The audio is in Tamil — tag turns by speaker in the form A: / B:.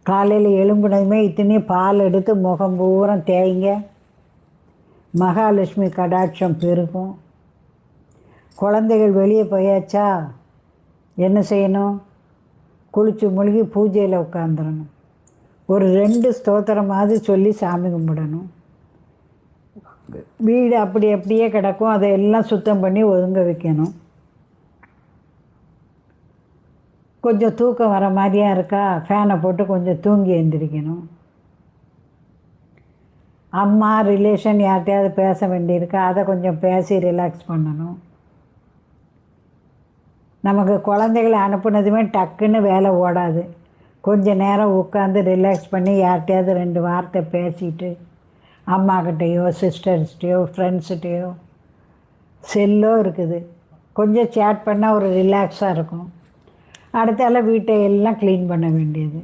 A: காலையில் எழும்புனதுமே இத்தனையும் பால் எடுத்து முகம் பூரா தேய்ங்க. மகாலட்சுமி கடாட்சம் பெருகும். குழந்தைகள் வெளியே போயாச்சா என்ன செய்யணும்? குளித்து முழுகி பூஜையில் உட்காந்துடணும். ஒரு 2 ஸ்தோத்திரமாவது சொல்லி சாமி கும்பிடணும். வீடு அப்படியே கிடக்கும், அதை எல்லாம் சுத்தம் பண்ணி ஒதுங்க வைக்கணும். கொஞ்சம் தூக்கம் வர மாதிரியா இருக்கா, ஃபேனை போட்டு கொஞ்சம் தூங்கி எழுந்திரிக்கணும். அம்மா ரிலேஷன் யார்கிட்டையாவது பேச வேண்டியிருக்கா, அதை கொஞ்சம் பேசி ரிலாக்ஸ் பண்ணணும். நமக்கு குழந்தைகளை அனுப்புனதுமே டக்குன்னு வேலை ஓடாது. கொஞ்சம் நேரம் உட்காந்து ரிலாக்ஸ் பண்ணி யார்கிட்டையாவது 2 வார்த்தை பேசிட்டு, அம்மாக்கிட்டேயோ சிஸ்டர்ஸ்கிட்டையோ ஃப்ரெண்ட்ஸ்கிட்டையோ செல்லோ இருக்குது, கொஞ்சம் சேட் பண்ணால் ஒரு ரிலாக்ஸாக இருக்கும். அடுத்தால வீட்டை எல்லாம் க்ளீன் பண்ண வேண்டியது.